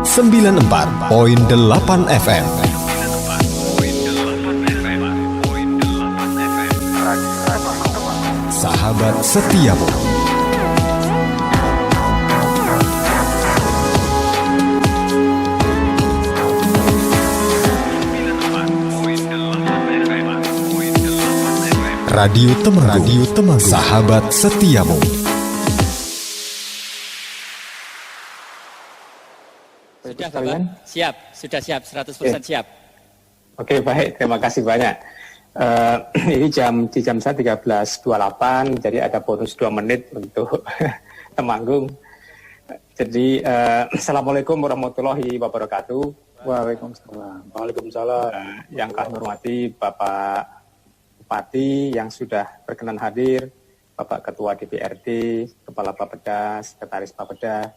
94.8 FM. Sahabat setiamu. Radio Temanggung, sahabat setiamu. Sudah Bapak? Siap, sudah siap, 100% siap. Oke, baik, terima kasih banyak. Ini di jam saya 13.28, jadi ada bonus 2 menit untuk Temanggung. Jadi, Assalamualaikum warahmatullahi wabarakatuh. Waalaikumsalam. Waalaikumsalam. Yang kami hormati Bapak Bupati yang sudah berkenan hadir, Bapak Ketua DPRD, Kepala Bapeda, Sekretaris Bapeda,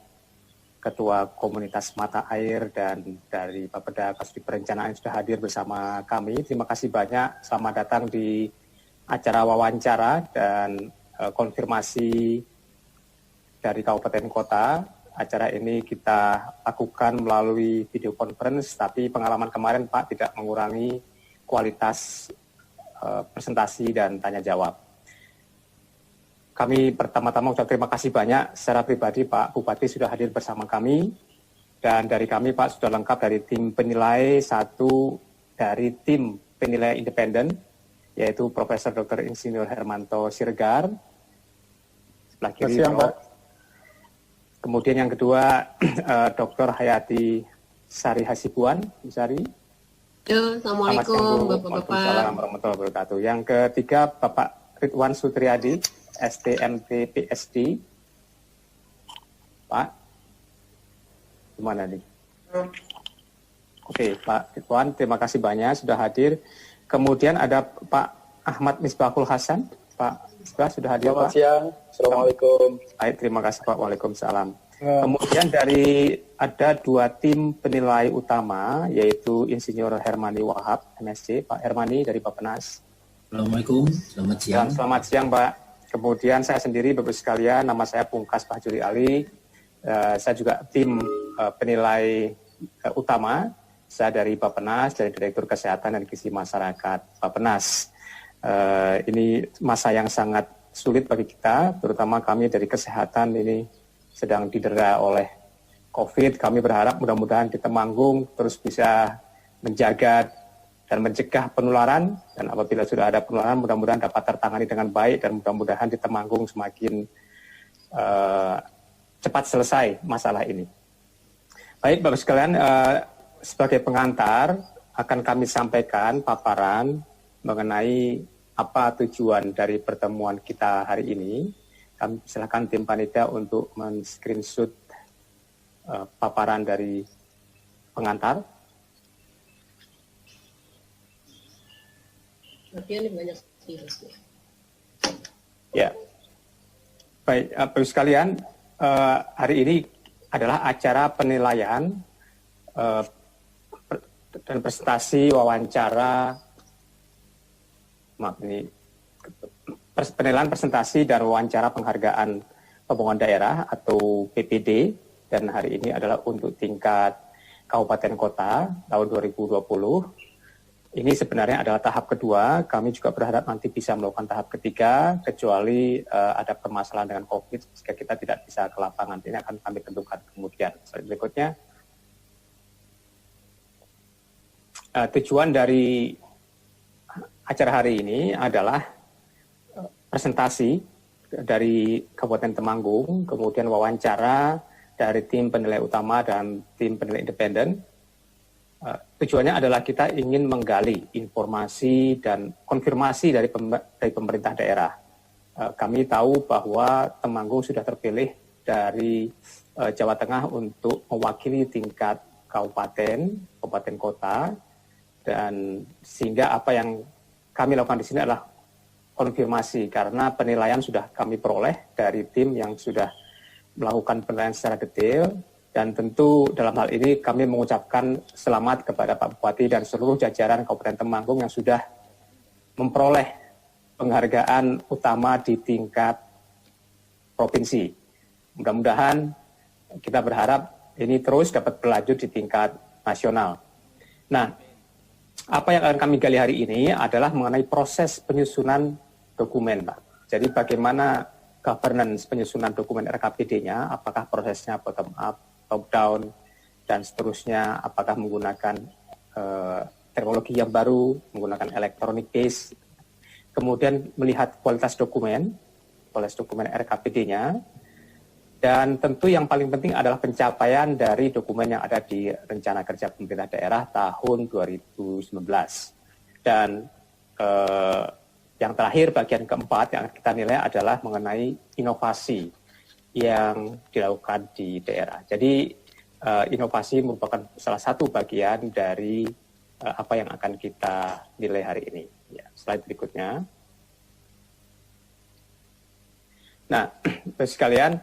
Ketua Komunitas Mata Air, dan dari Bapeda Kasudi Perencanaan sudah hadir bersama kami. Terima kasih banyak. Selamat datang di acara wawancara dan konfirmasi dari Kabupaten Kota. Acara ini kita lakukan melalui video conference, tapi pengalaman kemarin Pak tidak mengurangi kualitas presentasi dan tanya jawab. Kami pertama-tama ucap terima kasih banyak secara pribadi Pak Bupati sudah hadir bersama kami, dan dari kami Pak sudah lengkap dari tim penilai, satu dari tim penilai independen yaitu Profesor Dr. Insinyur Hermanto Siregar sebelah kiri Pak. Kemudian yang kedua Dr. Hayati Sari Hasibuan, Bu Sari. Assalamualaikum Bapak-Bapak. Waalaikumsalam warahmatullahi wabarakatuh. Yang ketiga Bapak Ridwan Sutriyadi, STMT PSD. Pak, gimana nih? Oke, Pak Ridwan, terima kasih banyak sudah hadir. Kemudian ada Pak Ahmad Misbahul Hasan. Pak Misbah sudah hadir, Selamat Pak. siang. Assalamualaikum. Baik, terima kasih Pak. Waalaikumsalam. Kemudian ada 2 tim penilai utama, yaitu Insinyur Hermani Wahab, MSc, Pak Hermani dari Bappenas. Assalamualaikum, selamat siang. Selamat siang, Pak. Kemudian saya sendiri, Bapak sekalian, nama saya Pungkas Pak Juli Ali. Saya juga tim penilai utama. Saya dari Bappenas, dari Direktur Kesehatan dan Gizi Masyarakat Bappenas. Ini masa yang sangat sulit bagi kita, terutama kami dari kesehatan ini sedang didera oleh COVID. Kami berharap mudah-mudahan di Temanggung terus bisa menjaga dan mencegah penularan, dan apabila sudah ada penularan mudah-mudahan dapat tertangani dengan baik, dan mudah-mudahan di Temanggung semakin cepat selesai masalah ini. Baik Bapak sekalian, sebagai pengantar akan kami sampaikan paparan mengenai apa tujuan dari pertemuan kita hari ini. Kami silakan tim panitia untuk men-screenshot paparan dari pengantar. Ya, baik Bapak sekalian, hari ini adalah acara penilaian dan presentasi wawancara, penilaian presentasi dan wawancara penghargaan pembangunan daerah atau PPD, dan hari ini adalah untuk tingkat kabupaten kota tahun 2020. Ini sebenarnya adalah tahap kedua. Kami juga berharap nanti bisa melakukan tahap ketiga, kecuali ada permasalahan dengan COVID sehingga kita tidak bisa ke lapangan. Ini akan kami tentukan kemudian. Berikutnya, tujuan dari acara hari ini adalah presentasi dari Kabupaten Temanggung, kemudian wawancara dari tim penilai utama dan tim penilai independen. Tujuannya adalah kita ingin menggali informasi dan konfirmasi dari pemerintah daerah. Kami tahu bahwa Temanggung sudah terpilih dari Jawa Tengah untuk mewakili tingkat kabupaten kota, dan sehingga apa yang kami lakukan di sini adalah konfirmasi, karena penilaian sudah kami peroleh dari tim yang sudah melakukan penilaian secara detail, dan tentu dalam hal ini kami mengucapkan selamat kepada Pak Bupati dan seluruh jajaran Kabupaten Temanggung yang sudah memperoleh penghargaan utama di tingkat provinsi. Mudah-mudahan kita berharap ini terus dapat berlanjut di tingkat nasional. Nah, apa yang akan kami gali hari ini adalah mengenai proses penyusunan dokumen, Pak. Jadi bagaimana governance penyusunan dokumen RKPD-nya, apakah prosesnya bottom up, top down, dan seterusnya, apakah menggunakan teknologi yang baru, menggunakan electronic base, kemudian melihat kualitas dokumen RKPD-nya, dan tentu yang paling penting adalah pencapaian dari dokumen yang ada di Rencana Kerja Pemerintah Daerah tahun 2019. Dan yang terakhir, bagian keempat yang kita nilai adalah mengenai inovasi yang dilakukan di daerah. Jadi inovasi merupakan salah satu bagian dari apa yang akan kita nilai hari ini. Ya, slide berikutnya. Nah, sekalian,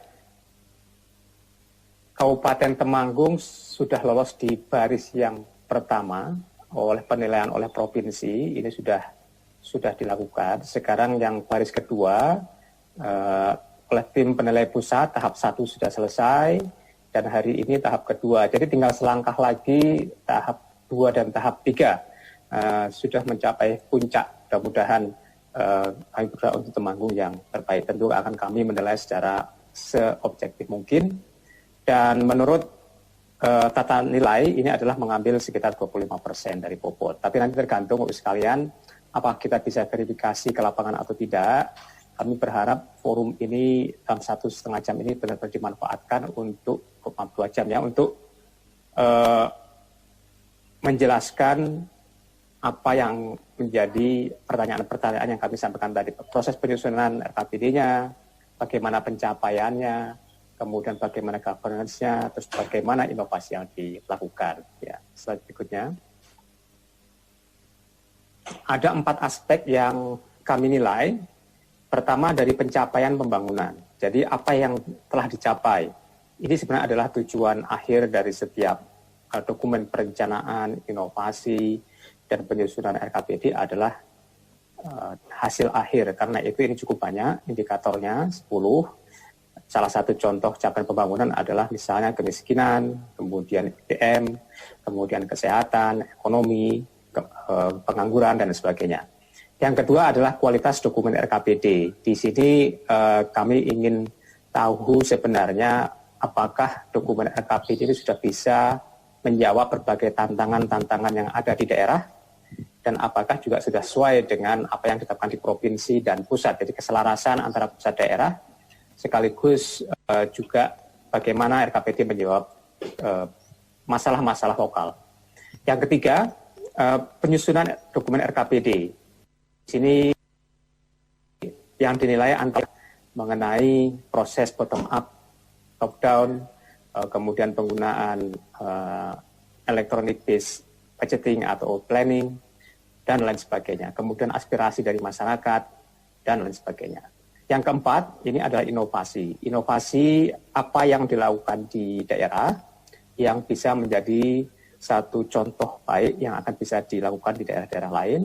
Kabupaten Temanggung sudah lolos di baris yang pertama oleh penilaian oleh provinsi, ini sudah dilakukan. Sekarang yang baris kedua oleh tim penilai pusat, tahap 1 sudah selesai, dan hari ini tahap kedua. Jadi tinggal selangkah lagi tahap 2 dan tahap 3 sudah mencapai puncak. Mudah-mudahan kami berdoa untuk Temanggung yang terbaik. Tentu akan kami menilai secara seobjektif mungkin. Dan menurut tata nilai ini adalah mengambil sekitar 25% dari bobot. Tapi nanti tergantung Bapak sekalian, apakah kita bisa verifikasi ke lapangan atau tidak. Kami berharap forum ini dalam 1,5 jam ini benar-benar dimanfaatkan untuk 2 jam ya, untuk menjelaskan apa yang menjadi pertanyaan-pertanyaan yang kami sampaikan tadi. Proses penyusunan RKPD-nya, bagaimana pencapaiannya, kemudian bagaimana governance-nya, terus bagaimana inovasi yang dilakukan. Ya, slide berikutnya. Ada 4 aspek yang kami nilai. Pertama dari pencapaian pembangunan. Jadi apa yang telah dicapai. Ini sebenarnya adalah tujuan akhir dari setiap dokumen perencanaan, inovasi, dan penyusunan RKPD adalah hasil akhir. Karena itu ini cukup banyak indikatornya, 10. Salah satu contoh capaian pembangunan adalah misalnya kemiskinan, kemudian SDM, kemudian kesehatan, ekonomi, pengangguran, dan sebagainya. Yang kedua adalah kualitas dokumen RKPD. Di sini kami ingin tahu sebenarnya apakah dokumen RKPD ini sudah bisa menjawab berbagai tantangan-tantangan yang ada di daerah, dan apakah juga sudah sesuai dengan apa yang ditetapkan di provinsi dan pusat. Jadi keselarasan antara pusat daerah, sekaligus juga bagaimana RKPD menjawab masalah-masalah lokal. Yang ketiga, penyusunan dokumen RKPD. Di sini yang dinilai antara mengenai proses bottom up, top down, kemudian penggunaan electronic based budgeting atau planning, dan lain sebagainya. Kemudian aspirasi dari masyarakat, dan lain sebagainya. Yang keempat, ini adalah inovasi. Inovasi apa yang dilakukan di daerah yang bisa menjadi satu contoh baik yang akan bisa dilakukan di daerah-daerah lain.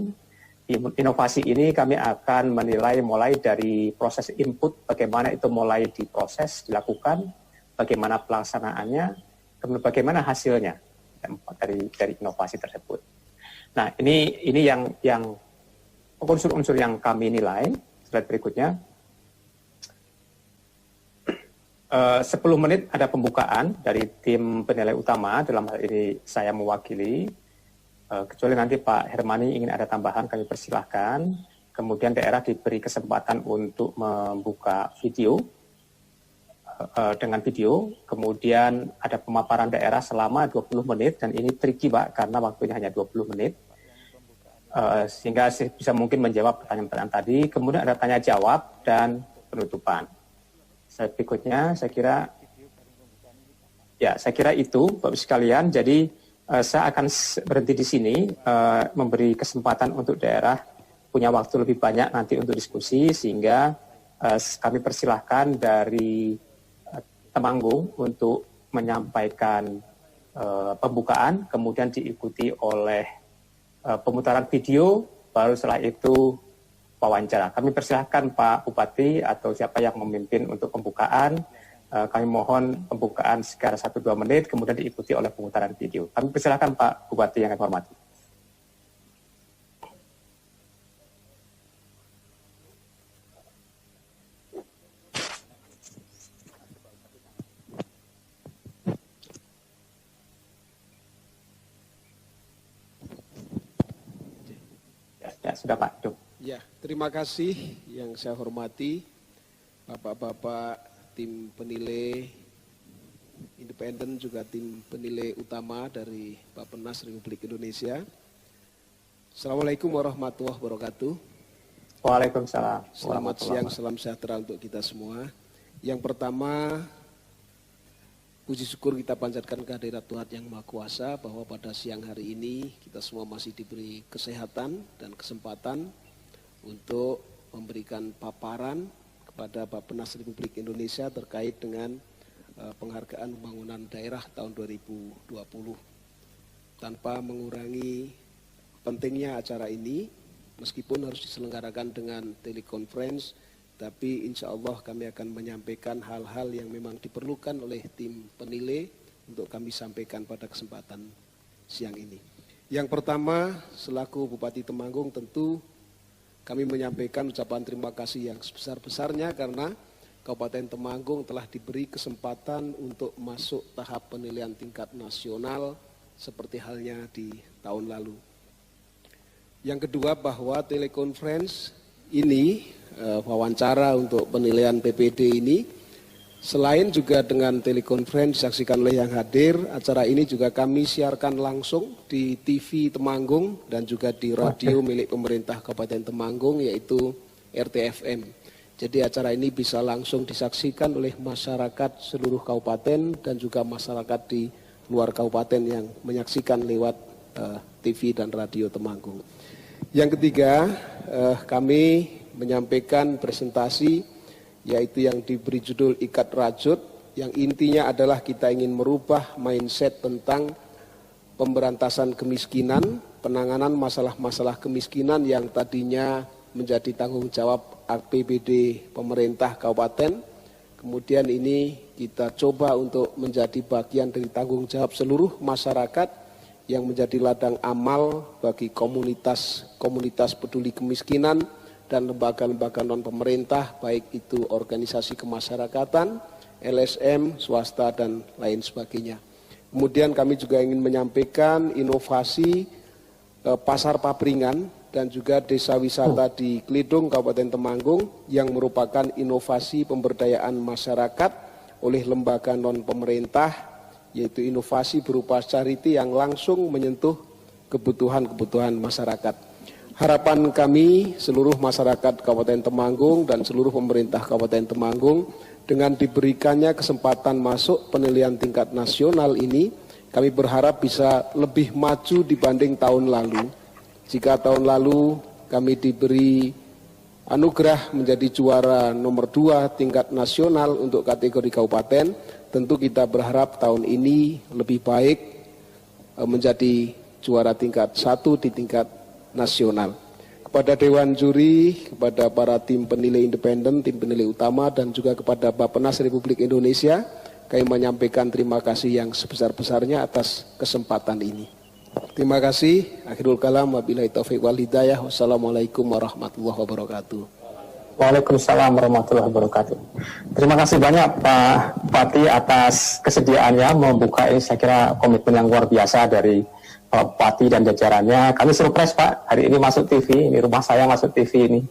Inovasi ini kami akan menilai mulai dari proses input, bagaimana itu mulai diproses, dilakukan, bagaimana pelaksanaannya, kemudian bagaimana hasilnya dari inovasi tersebut. Nah, ini yang unsur-unsur yang kami nilai. Slide berikutnya. 10 menit ada pembukaan dari tim penilai utama, dalam hal ini saya mewakili. Kecuali nanti Pak Hermani ingin ada tambahan, kami persilahkan. Kemudian daerah diberi kesempatan untuk membuka video, dengan video. Kemudian ada pemaparan daerah selama 20 menit, dan ini tricky Pak, karena waktunya hanya 20 menit. Sehingga bisa mungkin menjawab pertanyaan-pertanyaan tadi. Kemudian ada tanya jawab dan penutupan. Slide berikutnya, saya kira itu Bapak sekalian. Jadi saya akan berhenti di sini, memberi kesempatan untuk daerah punya waktu lebih banyak nanti untuk diskusi, sehingga kami persilahkan dari Temanggung untuk menyampaikan pembukaan, kemudian diikuti oleh pemutaran video, baru setelah itu wawancara. Kami persilahkan Pak Bupati atau siapa yang memimpin untuk pembukaan, kami mohon pembukaan sekitar 1-2 menit, kemudian diikuti oleh pemutaran video. Kami persilakan Pak Bupati yang kami hormati. Ya, sudah Pak. Duh. Ya, terima kasih yang saya hormati Bapak-bapak tim penilai independen juga tim penilai utama dari Bappenas Republik Indonesia. Assalamualaikum warahmatullahi wabarakatuh. Waalaikumsalam. Selamat siang, salam sejahtera untuk kita semua. Yang pertama, puji syukur kita panjatkan kehadirat Tuhan Yang Maha Kuasa bahwa pada siang hari ini kita semua masih diberi kesehatan dan kesempatan untuk memberikan paparan kepada Bappenas Republik Indonesia terkait dengan penghargaan pembangunan daerah tahun 2020. Tanpa mengurangi pentingnya acara ini, meskipun harus diselenggarakan dengan telekonferensi, tapi insya Allah kami akan menyampaikan hal-hal yang memang diperlukan oleh tim penilai untuk kami sampaikan pada kesempatan siang ini. Yang pertama, selaku Bupati Temanggung tentu kami menyampaikan ucapan terima kasih yang sebesar-besarnya karena Kabupaten Temanggung telah diberi kesempatan untuk masuk tahap penilaian tingkat nasional seperti halnya di tahun lalu. Yang kedua, bahwa telekonferensi ini, wawancara untuk penilaian PPD ini, selain juga dengan telekonferensi disaksikan oleh yang hadir, acara ini juga kami siarkan langsung di TV Temanggung dan juga di radio milik pemerintah Kabupaten Temanggung yaitu RTFM. Jadi acara ini bisa langsung disaksikan oleh masyarakat seluruh kabupaten dan juga masyarakat di luar kabupaten yang menyaksikan lewat TV dan radio Temanggung. Yang ketiga, kami menyampaikan presentasi yaitu yang diberi judul Ikat Rajut, yang intinya adalah kita ingin merubah mindset tentang pemberantasan kemiskinan, penanganan masalah-masalah kemiskinan yang tadinya menjadi tanggung jawab APBD pemerintah kabupaten. Kemudian ini kita coba untuk menjadi bagian dari tanggung jawab seluruh masyarakat yang menjadi ladang amal bagi komunitas peduli kemiskinan dan lembaga-lembaga non-pemerintah, baik itu organisasi kemasyarakatan, LSM, swasta, dan lain sebagainya. Kemudian kami juga ingin menyampaikan inovasi pasar papringan dan juga desa wisata di Klidung, Kabupaten Temanggung, yang merupakan inovasi pemberdayaan masyarakat oleh lembaga non-pemerintah, yaitu inovasi berupa charity yang langsung menyentuh kebutuhan-kebutuhan masyarakat. Harapan kami seluruh masyarakat Kabupaten Temanggung dan seluruh pemerintah Kabupaten Temanggung dengan diberikannya kesempatan masuk penilaian tingkat nasional ini, kami berharap bisa lebih maju dibanding tahun lalu. Jika tahun lalu kami diberi anugerah menjadi juara nomor 2 tingkat nasional untuk kategori kabupaten, tentu kita berharap tahun ini lebih baik menjadi juara tingkat 1 di tingkat nasional. Kepada Dewan Juri, kepada para tim penilai independen, tim penilai utama, dan juga kepada Bappenas Republik Indonesia, kami menyampaikan terima kasih yang sebesar-besarnya atas kesempatan ini. Terima kasih. Akhirul kalam, wabillahi taufiq wal hidayah. Wassalamualaikum warahmatullahi wabarakatuh. Waalaikumsalam warahmatullahi wabarakatuh. Terima kasih banyak Pak Bupati atas kesediaannya membuka ini, saya kira komitmen yang luar biasa dari Pak Bupati dan jajarannya. Kami surprise Pak, hari ini masuk TV, ini rumah saya masuk TV ini.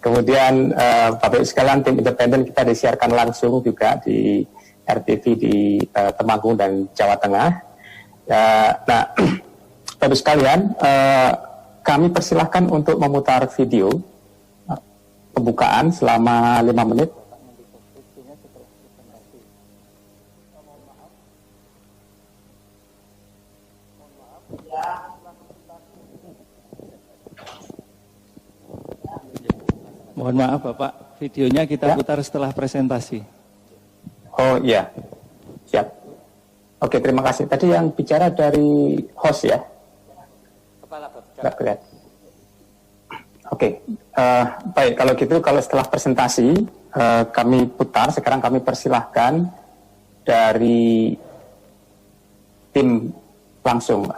Kemudian Bapak sekalian, tim independen kita disiarkan langsung juga di RTV di Temanggung dan Jawa Tengah. Nah, Bapak sekalian, kami persilahkan untuk memutar video pembukaan selama 5 menit. Mohon maaf Bapak, videonya kita putar setelah presentasi. Oh iya, siap. Oke, terima kasih. Tadi yang bicara dari host ya? Kepala Bapak. Nggak kelihatan. Oke, baik kalau gitu, kalau setelah presentasi kami putar, sekarang kami persilahkan dari tim langsung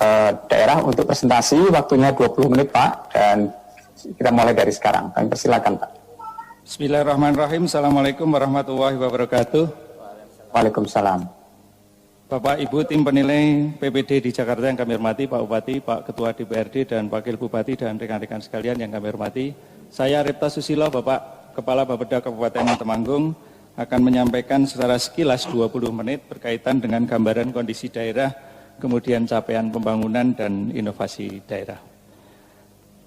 daerah untuk presentasi, waktunya 20 menit Pak, dan kita mulai dari sekarang. Kami persilahkan Pak. Bismillahirrahmanirrahim. Assalamualaikum warahmatullahi wabarakatuh. Waalaikumsalam. Bapak Ibu tim penilai PPD di Jakarta yang kami hormati, Pak Bupati, Pak Ketua DPRD dan Wakil Bupati dan rekan-rekan sekalian yang kami hormati. Saya Ripta Susilo, Bapak Kepala Bapeda Kabupaten Temanggung, akan menyampaikan secara sekilas 20 menit berkaitan dengan gambaran kondisi daerah, kemudian capaian pembangunan dan inovasi daerah.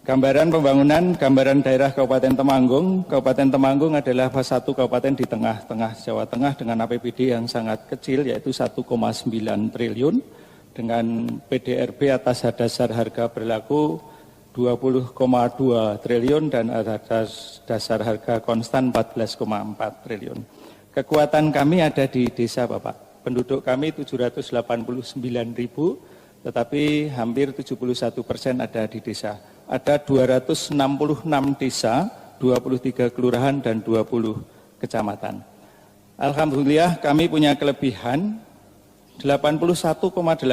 Gambaran pembangunan, gambaran daerah Kabupaten Temanggung. Kabupaten Temanggung adalah salah satu kabupaten di tengah-tengah Jawa Tengah dengan APBD yang sangat kecil, yaitu 1,9 triliun, dengan PDRB atas dasar harga berlaku 20,2 triliun dan atas dasar harga konstan 14,4 triliun. Kekuatan kami ada di desa, Bapak. Penduduk kami 789.000, tetapi hampir 71% ada di desa. Ada 266 desa, 23 kelurahan dan 20 kecamatan. Alhamdulillah kami punya kelebihan, 81,84%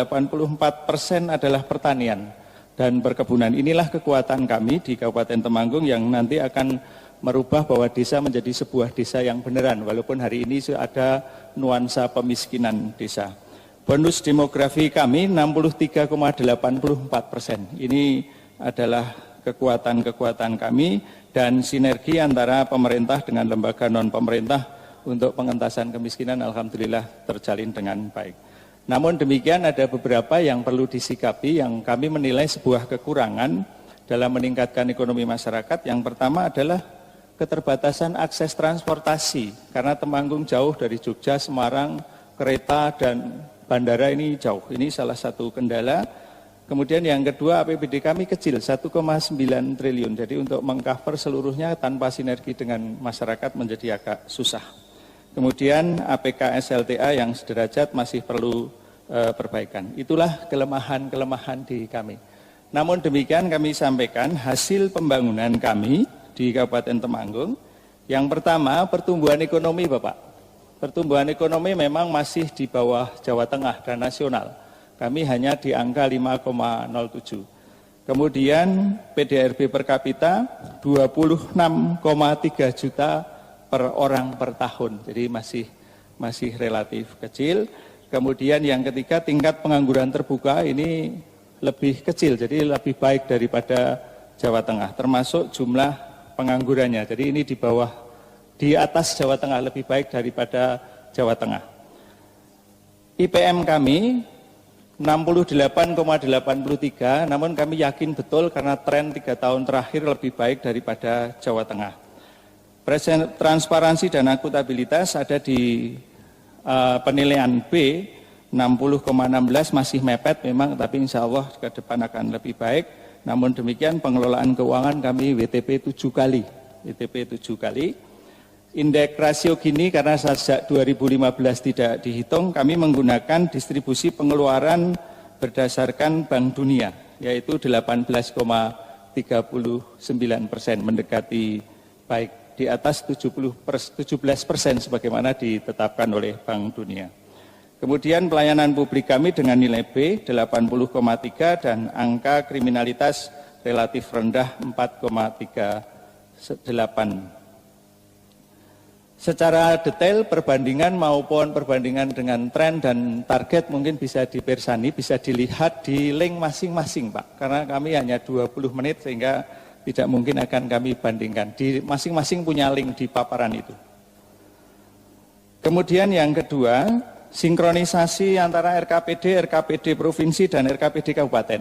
adalah pertanian dan perkebunan. Inilah kekuatan kami di Kabupaten Temanggung yang nanti akan merubah bahwa desa menjadi sebuah desa yang beneran, walaupun hari ini ada nuansa pemiskinan desa. Bonus demografi kami 63,84%. Ini adalah kekuatan-kekuatan kami dan sinergi antara pemerintah dengan lembaga non-pemerintah untuk pengentasan kemiskinan alhamdulillah terjalin dengan baik. Namun demikian ada beberapa yang perlu disikapi yang kami menilai sebuah kekurangan dalam meningkatkan ekonomi masyarakat. Yang pertama adalah keterbatasan akses transportasi, karena Temanggung jauh dari Jogja, Semarang, kereta dan bandara ini jauh. Ini salah satu kendala. Kemudian yang kedua, APBD kami kecil, 1,9 triliun. Jadi untuk mengcover seluruhnya tanpa sinergi dengan masyarakat menjadi agak susah. Kemudian APK SLTA yang sederajat masih perlu perbaikan. Itulah kelemahan-kelemahan di kami. Namun demikian kami sampaikan hasil pembangunan kami di Kabupaten Temanggung. Yang pertama, pertumbuhan ekonomi, Bapak. Pertumbuhan ekonomi memang masih di bawah Jawa Tengah dan nasional. Kami hanya di angka 5,07. Kemudian PDRB per kapita 26,3 juta per orang per tahun. Jadi masih relatif kecil. Kemudian yang ketiga, tingkat pengangguran terbuka ini lebih kecil, jadi lebih baik daripada Jawa Tengah, termasuk jumlah penganggurannya. Jadi ini di atas Jawa Tengah, lebih baik daripada Jawa Tengah. IPM kami 68,83, namun kami yakin betul karena tren 3 tahun terakhir lebih baik daripada Jawa Tengah. Transparansi dan akuntabilitas ada di penilaian B, 60,16 masih mepet memang, tapi insya Allah ke depan akan lebih baik. Namun demikian pengelolaan keuangan kami WTP 7 kali. Indeks rasio Gini karena sejak 2015 tidak dihitung, kami menggunakan distribusi pengeluaran berdasarkan Bank Dunia, yaitu 18,39%, mendekati baik, di atas 17% sebagaimana ditetapkan oleh Bank Dunia. Kemudian pelayanan publik kami dengan nilai B 80,3 dan angka kriminalitas relatif rendah 4,38. Secara detail perbandingan maupun perbandingan dengan tren dan target mungkin bisa dipersani, bisa dilihat di link masing-masing Pak. Karena kami hanya 20 menit sehingga tidak mungkin akan kami bandingkan. Di masing-masing punya link di paparan itu. Kemudian yang kedua, sinkronisasi antara RKPD Provinsi dan RKPD Kabupaten.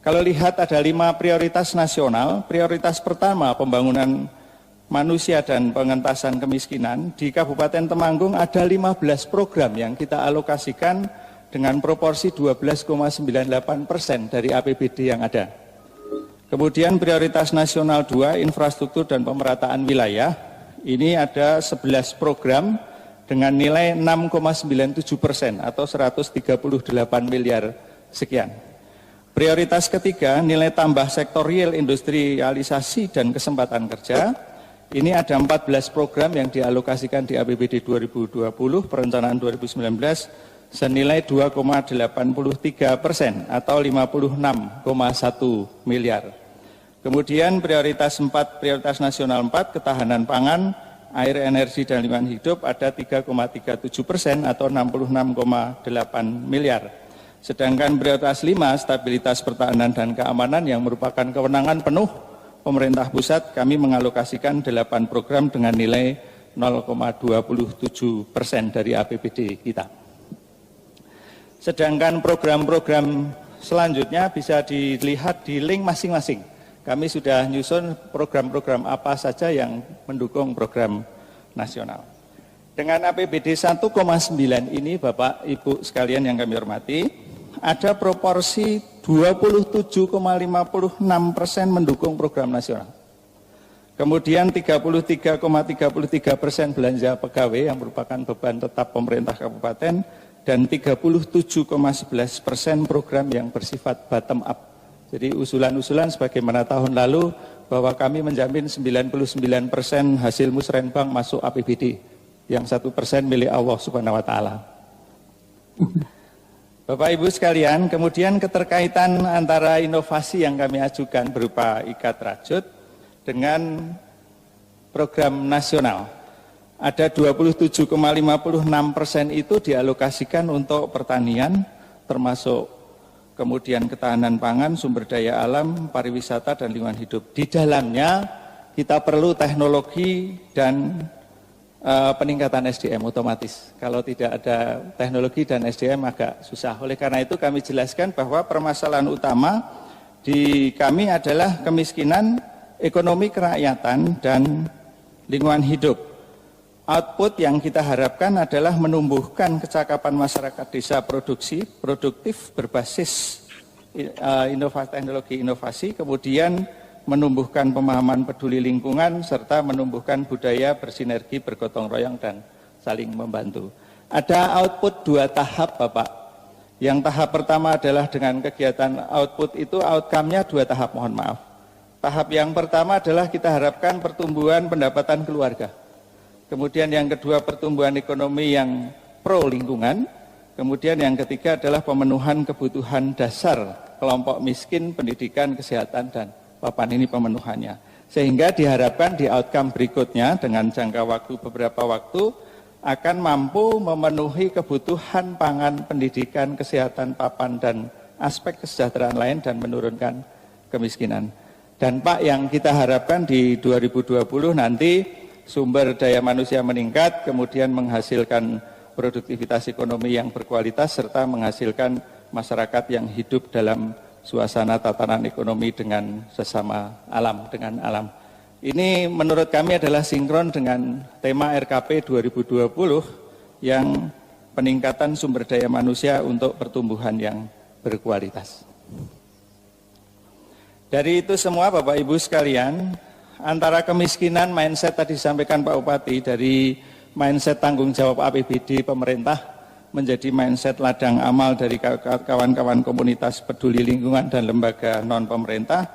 Kalau lihat ada 5 prioritas nasional, prioritas pertama pembangunan manusia dan pengentasan kemiskinan. Di Kabupaten Temanggung ada 15 program yang kita alokasikan dengan proporsi 12,98% dari APBD yang ada. Kemudian prioritas nasional 2, infrastruktur dan pemerataan wilayah. Ini ada 11 program dengan nilai 6,97% atau 138 miliar sekian. Prioritas ketiga, nilai tambah sektor real, industrialisasi dan kesempatan kerja. Ini ada 14 program yang dialokasikan di APBD 2020, perencanaan 2019 senilai 2,83% atau 56,1 miliar. Kemudian prioritas nasional 4, ketahanan pangan, air, energi, dan lingkungan hidup ada 3,37% atau 66,8 miliar. Sedangkan prioritas 5, stabilitas pertahanan dan keamanan yang merupakan kewenangan penuh pemerintah pusat, kami mengalokasikan 8 program dengan nilai 0,27% dari APBD kita. Sedangkan program-program selanjutnya bisa dilihat di link masing-masing. Kami sudah nyusun program-program apa saja yang mendukung program nasional. Dengan APBD 1,9 ini, Bapak Ibu sekalian yang kami hormati, ada proporsi 27,56% mendukung program nasional. Kemudian 33,33% belanja pegawai yang merupakan beban tetap pemerintah kabupaten, dan 37,11% program yang bersifat bottom up. Jadi usulan-usulan sebagaimana tahun lalu bahwa kami menjamin 99% hasil musrenbang masuk APBD, yang 1% milik Allah Subhanahu wa Ta'ala. Bapak Ibu sekalian, kemudian keterkaitan antara inovasi yang kami ajukan berupa ikat rajut dengan program nasional. Ada 27,56% itu dialokasikan untuk pertanian, termasuk kemudian ketahanan pangan, sumber daya alam, pariwisata, dan lingkungan hidup. Di dalamnya kita perlu teknologi dan peningkatan SDM otomatis. Kalau tidak ada teknologi dan SDM agak susah. Oleh karena itu kami jelaskan bahwa permasalahan utama di kami adalah kemiskinan, ekonomi kerakyatan, dan lingkungan hidup. Output yang kita harapkan adalah menumbuhkan kecakapan masyarakat desa produktif berbasis teknologi inovasi, kemudian menumbuhkan pemahaman peduli lingkungan, serta menumbuhkan budaya bersinergi, bergotong royong, dan saling membantu. Ada output 2 tahap, Bapak. Yang tahap pertama adalah dengan kegiatan output itu, outcome-nya 2 tahap, mohon maaf. Tahap yang pertama adalah kita harapkan pertumbuhan pendapatan keluarga. Kemudian yang kedua, pertumbuhan ekonomi yang pro lingkungan. Kemudian yang ketiga adalah pemenuhan kebutuhan dasar kelompok miskin, pendidikan, kesehatan, dan papan ini pemenuhannya. Sehingga diharapkan di outcome berikutnya dengan jangka waktu beberapa waktu akan mampu memenuhi kebutuhan pangan, pendidikan, kesehatan, papan, dan aspek kesejahteraan lain dan menurunkan kemiskinan. Dan Pak, yang kita harapkan di 2020 nanti sumber daya manusia meningkat, kemudian menghasilkan produktivitas ekonomi yang berkualitas, serta menghasilkan masyarakat yang hidup dalam suasana tatanan ekonomi dengan sesama alam, dengan alam. Ini menurut kami adalah sinkron dengan tema RKP 2020 yang peningkatan sumber daya manusia untuk pertumbuhan yang berkualitas. Dari itu semua Bapak Ibu sekalian, antara kemiskinan, mindset tadi disampaikan Pak Bupati, dari mindset tanggung jawab APBD pemerintah menjadi mindset ladang amal dari kawan-kawan komunitas peduli lingkungan dan lembaga non-pemerintah.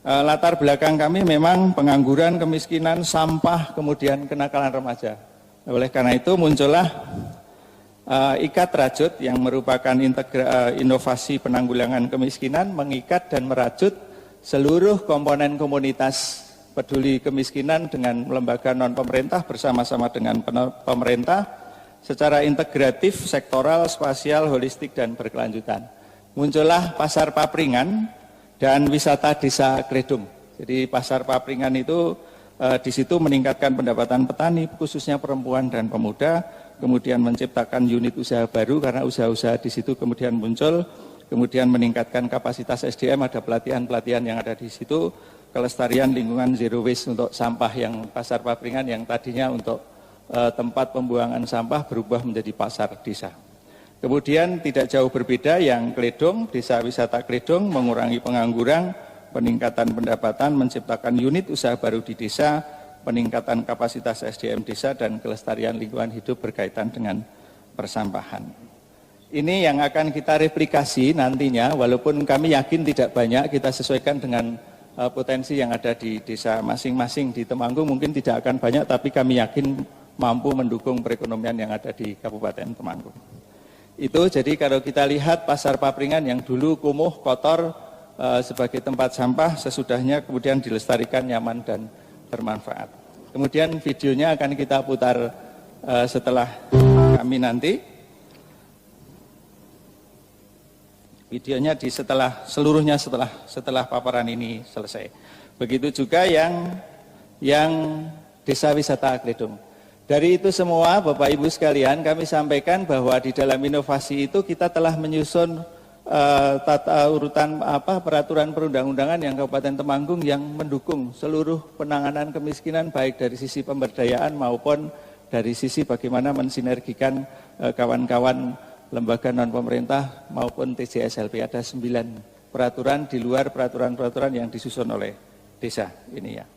Latar belakang kami memang pengangguran, kemiskinan, sampah, kemudian kenakalan remaja. Oleh karena itu muncullah ikat rajut yang merupakan inovasi penanggulangan kemiskinan, mengikat dan merajut seluruh komponen komunitas peduli kemiskinan dengan lembaga non-pemerintah bersama-sama dengan pemerintah, secara integratif, sektoral, spasial, holistik, dan berkelanjutan. Muncullah Pasar Papringan dan wisata Desa Kledung. Jadi Pasar Papringan itu di situ meningkatkan pendapatan petani, khususnya perempuan dan pemuda, kemudian menciptakan unit usaha baru karena usaha-usaha di situ kemudian muncul, kemudian meningkatkan kapasitas SDM, ada pelatihan-pelatihan yang ada di situ, kelestarian lingkungan zero waste untuk sampah yang Pasar Papringan yang tadinya untuk tempat pembuangan sampah berubah menjadi pasar desa. Kemudian tidak jauh berbeda yang Kledung, desa wisata Kledung, mengurangi pengangguran, peningkatan pendapatan, menciptakan unit usaha baru di desa, peningkatan kapasitas SDM desa, dan kelestarian lingkungan hidup berkaitan dengan persampahan. Ini yang akan kita replikasi nantinya, walaupun kami yakin tidak banyak, kita sesuaikan dengan potensi yang ada di desa masing-masing di Temanggung mungkin tidak akan banyak, tapi kami yakin mampu mendukung perekonomian yang ada di Kabupaten Temanggung. Itu jadi kalau kita lihat pasar Papringan yang dulu kumuh, kotor sebagai tempat sampah, sesudahnya kemudian dilestarikan, nyaman dan bermanfaat. Kemudian videonya akan kita putar setelah kami nanti. Videonya seluruhnya setelah paparan ini selesai. Begitu juga yang Desa Wisata Kledung. Dari itu semua Bapak Ibu sekalian, kami sampaikan bahwa di dalam inovasi itu kita telah menyusun tata urutan peraturan perundang-undangan yang Kabupaten Temanggung yang mendukung seluruh penanganan kemiskinan baik dari sisi pemberdayaan maupun dari sisi bagaimana mensinergikan kawan-kawan lembaga non-pemerintah maupun TJSLP. Ada 9 peraturan di luar peraturan-peraturan yang disusun oleh desa ini ya.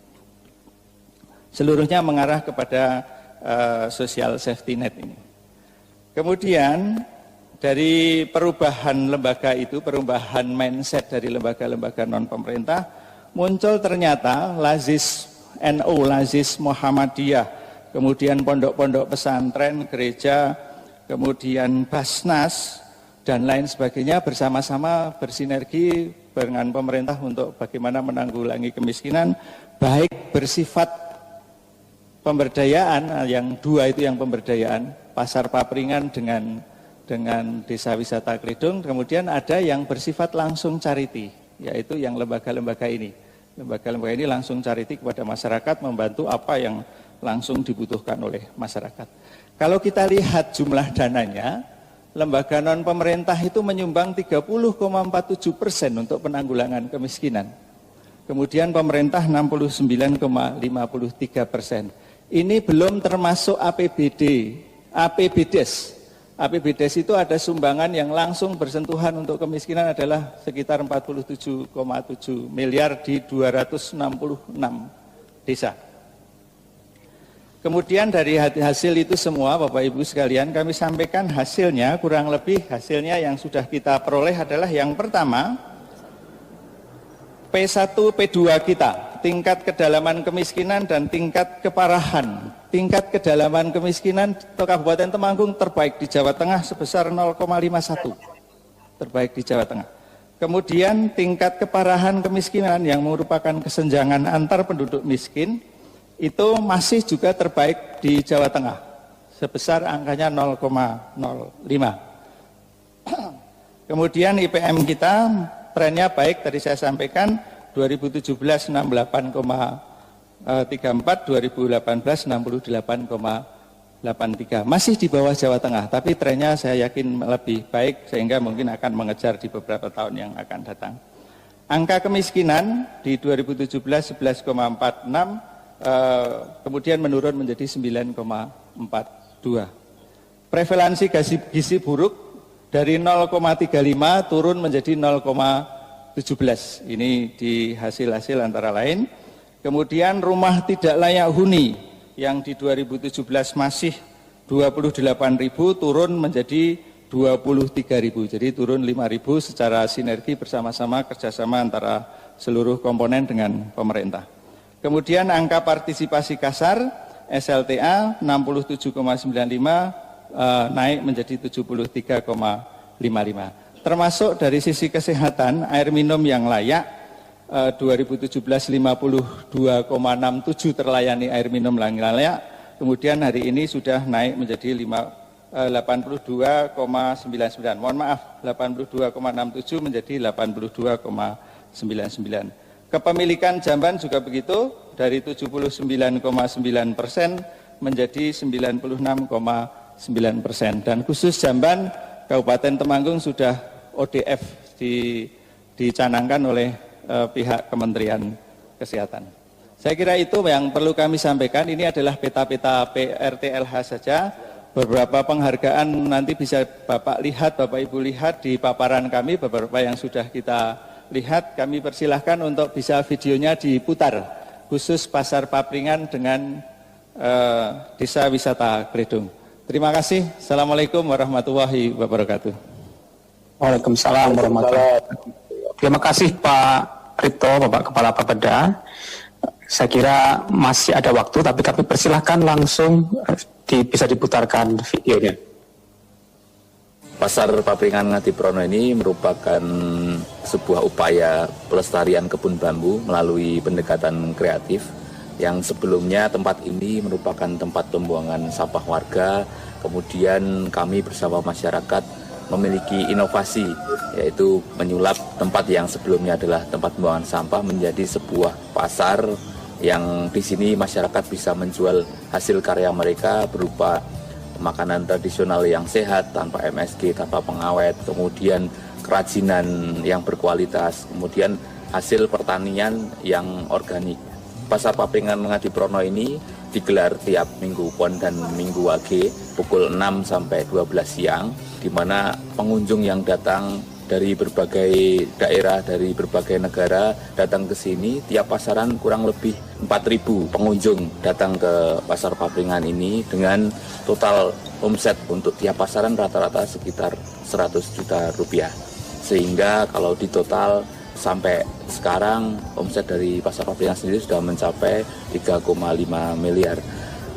Seluruhnya mengarah kepada social safety net ini. Kemudian dari perubahan lembaga itu, perubahan mindset dari lembaga-lembaga non-pemerintah, muncul ternyata Lazis NU, Lazis Muhammadiyah, kemudian pondok-pondok pesantren, gereja, kemudian Basnas, dan lain sebagainya bersama-sama bersinergi dengan pemerintah untuk bagaimana menanggulangi kemiskinan, baik bersifat pemberdayaan, yang 2 itu yang pemberdayaan, pasar Papringan dengan Desa Wisata Kledung, kemudian ada yang bersifat langsung charity, yaitu yang lembaga-lembaga ini. Lembaga-lembaga ini langsung charity kepada masyarakat, membantu apa yang langsung dibutuhkan oleh masyarakat. Kalau kita lihat jumlah dananya, lembaga non-pemerintah itu menyumbang 30,47% untuk penanggulangan kemiskinan. Kemudian pemerintah 69,53%. Ini belum termasuk APBD, APBDes. APBDes itu ada sumbangan yang langsung bersentuhan untuk kemiskinan adalah sekitar 47,7 miliar di 266 desa. Kemudian dari hasil itu semua Bapak Ibu sekalian kami sampaikan hasilnya, kurang lebih hasilnya yang sudah kita peroleh adalah yang pertama, P1, P2 kita, tingkat kedalaman kemiskinan dan tingkat keparahan. Tingkat kedalaman kemiskinan Kabupaten Temanggung terbaik di Jawa Tengah sebesar 0,51, terbaik di Jawa Tengah. Kemudian tingkat keparahan kemiskinan yang merupakan kesenjangan antar penduduk miskin, itu masih juga terbaik di Jawa Tengah, sebesar angkanya 0,05. Kemudian IPM kita trennya baik, tadi saya sampaikan 2017 68,34, 2018 68,83. Masih di bawah Jawa Tengah, tapi trennya saya yakin lebih baik sehingga mungkin akan mengejar di beberapa tahun yang akan datang. Angka kemiskinan di 2017 11,46, kemudian menurun menjadi 9,42. Prevalensi gizi buruk dari 0,35 turun menjadi 0,17. Ini di hasil-hasil antara lain. Kemudian rumah tidak layak huni yang di 2017 masih 28.000 turun menjadi 23.000. Jadi turun 5.000 secara sinergi bersama-sama kerjasama antara seluruh komponen dengan pemerintah. Kemudian angka partisipasi kasar SLTA 67,95 naik menjadi 73,55. Termasuk dari sisi kesehatan, air minum yang layak 2017 52,67 terlayani air minum yang layak. Kemudian hari ini sudah naik menjadi 82,99. Mohon maaf, 82,67 menjadi 82,99. Kepemilikan jamban juga begitu, dari 79,9% menjadi 96,9%. Dan khusus jamban, Kabupaten Temanggung sudah ODF dicanangkan oleh pihak Kementerian Kesehatan. Saya kira itu yang perlu kami sampaikan. Ini adalah peta-peta PRTLH saja. Beberapa penghargaan nanti bisa Bapak lihat, Bapak Ibu lihat di paparan kami, beberapa yang sudah kita lihat. Kami persilahkan untuk bisa videonya diputar, khusus Pasar Papringan dengan Desa Wisata Kledung. Terima kasih. Assalamualaikum warahmatullahi wabarakatuh. Waalaikumsalam warahmatullahi wabarakatuh. Terima kasih Pak Rito, Bapak Kepala Bapeda. Saya kira masih ada waktu, tapi kami persilahkan langsung bisa diputarkan videonya. Pasar Papringan Ngadiprono ini merupakan sebuah upaya pelestarian kebun bambu melalui pendekatan kreatif yang sebelumnya tempat ini merupakan tempat pembuangan sampah warga. Kemudian kami bersama masyarakat memiliki inovasi, yaitu menyulap tempat yang sebelumnya adalah tempat pembuangan sampah menjadi sebuah pasar yang di sini masyarakat bisa menjual hasil karya mereka berupa makanan tradisional yang sehat, tanpa MSG, tanpa pengawet, kemudian kerajinan yang berkualitas, kemudian hasil pertanian yang organik. Pasar Papringan Ngadiprono ini digelar tiap Minggu Pon dan Minggu Wage pukul 6 sampai 12 siang, di mana pengunjung yang datang dari berbagai daerah, dari berbagai negara datang ke sini. Tiap pasaran kurang lebih 4.000 pengunjung datang ke Pasar Papringan ini dengan total omset untuk tiap pasaran rata-rata sekitar 100 juta rupiah. Sehingga kalau di total sampai sekarang omset dari Pasar Papringan sendiri sudah mencapai 3,5 miliar.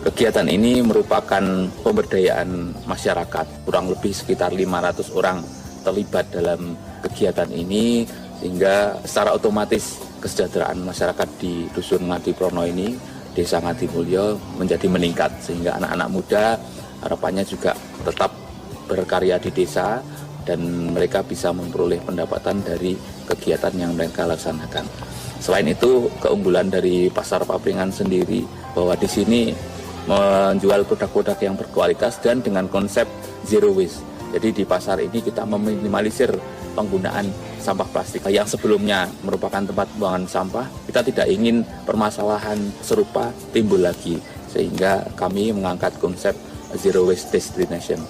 Kegiatan ini merupakan pemberdayaan masyarakat, kurang lebih sekitar 500 orang terlibat dalam kegiatan ini, sehingga secara otomatis kesejahteraan masyarakat di Dusun Ngadiprono ini, Desa Ngadimulyo, menjadi meningkat, sehingga anak-anak muda harapannya juga tetap berkarya di desa dan mereka bisa memperoleh pendapatan dari kegiatan yang mereka laksanakan. Selain itu, keunggulan dari Pasar Papringan sendiri bahwa di sini menjual produk-produk yang berkualitas dan dengan konsep zero waste. Jadi di pasar ini kita meminimalisir penggunaan sampah plastik yang sebelumnya merupakan tempat pembuangan sampah. Kita tidak ingin permasalahan serupa timbul lagi, sehingga kami mengangkat konsep zero waste destination.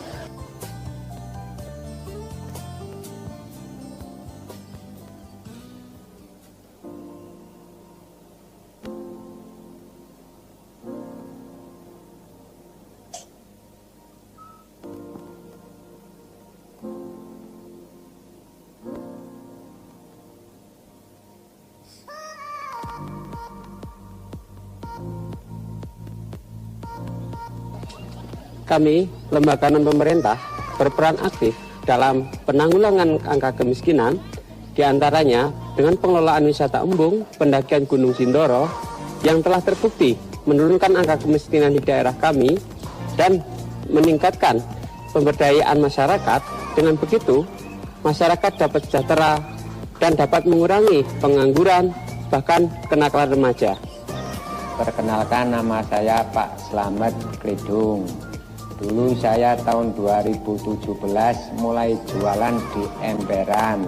Kami, lembaga non-pemerintah, berperan aktif dalam penanggulangan angka kemiskinan, diantaranya dengan pengelolaan wisata embung, pendakian Gunung Sindoro, yang telah terbukti menurunkan angka kemiskinan di daerah kami, dan meningkatkan pemberdayaan masyarakat. Dengan begitu, masyarakat dapat sejahtera dan dapat mengurangi pengangguran, bahkan kenakalan remaja. Perkenalkan, nama saya Pak Slamet Kledung. Dulu saya tahun 2017 mulai jualan di emperan.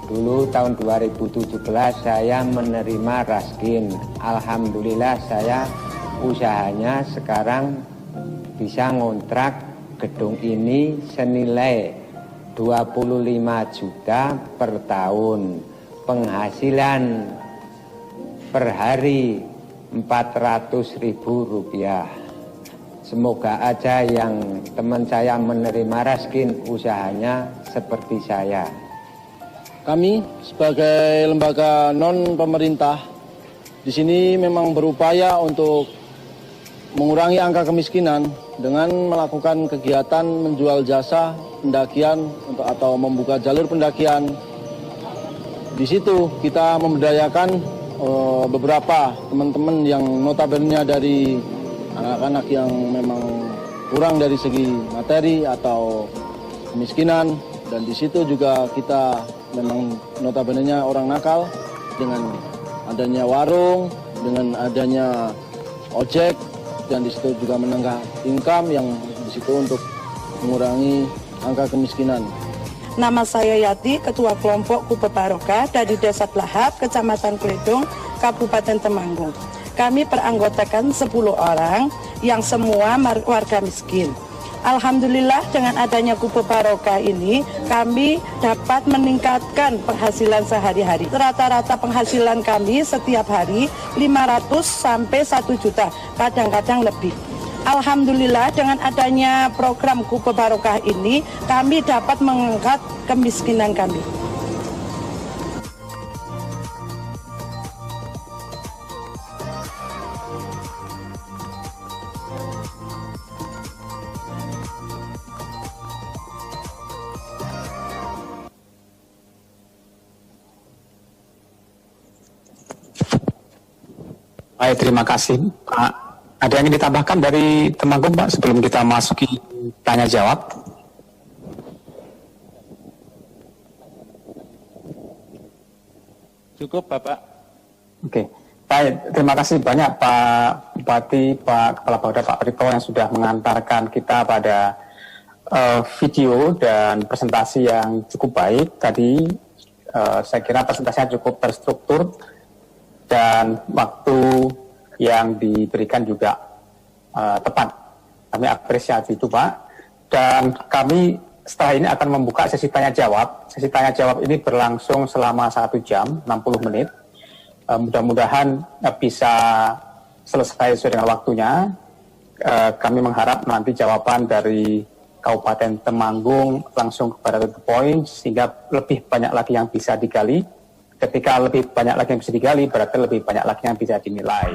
Dulu tahun 2017 saya menerima raskin. Alhamdulillah saya usahanya sekarang bisa ngontrak gedung ini senilai 25 juta per tahun. Penghasilan per hari 400.000 rupiah. Semoga aja yang teman saya menerima raskin usahanya seperti saya. Kami sebagai lembaga non pemerintah di sini memang berupaya untuk mengurangi angka kemiskinan dengan melakukan kegiatan menjual jasa pendakian atau membuka jalur pendakian. Di situ kita memberdayakan beberapa teman-teman yang notabene dari anak-anak yang memang kurang dari segi materi atau kemiskinan, dan di situ juga kita memang notabene-nya orang nakal dengan adanya warung, dengan adanya ojek, dan di situ juga menambah income yang di situ untuk mengurangi angka kemiskinan. Nama saya Yati, Ketua Kelompok Kupe Barokah dari Desa Blahap, Kecamatan Kledung, Kabupaten Temanggung. Kami peranggotakan 10 orang yang semua warga miskin. Alhamdulillah dengan adanya Kupe Barokah ini kami dapat meningkatkan penghasilan sehari-hari. Rata-rata penghasilan kami setiap hari 500 sampai 1 juta, kadang-kadang lebih. Alhamdulillah dengan adanya program Kupe Barokah ini kami dapat mengangkat kemiskinan kami. Baik, terima kasih Pak. Ada yang ingin ditambahkan dari Temanggung Pak sebelum kita masuki tanya jawab? Cukup Bapak. Oke, baik, terima kasih banyak Pak Bupati, Pak Kepala Bapeda, Pak Prito yang sudah mengantarkan kita pada video dan presentasi yang cukup baik. Tadi saya kira presentasinya cukup terstruktur dan waktu yang diberikan juga tepat. Kami apresiasi itu Pak. Dan kami setelah ini akan membuka sesi tanya jawab. Sesi tanya jawab ini berlangsung selama 1 jam 60 menit. Mudah-mudahan bisa selesai sesuai dengan waktunya. Kami mengharap nanti jawaban dari Kabupaten Temanggung langsung kepada the point sehingga lebih banyak lagi yang bisa digali. Ketika lebih banyak lagi yang bisa digali, berarti lebih banyak lagi yang bisa dinilai.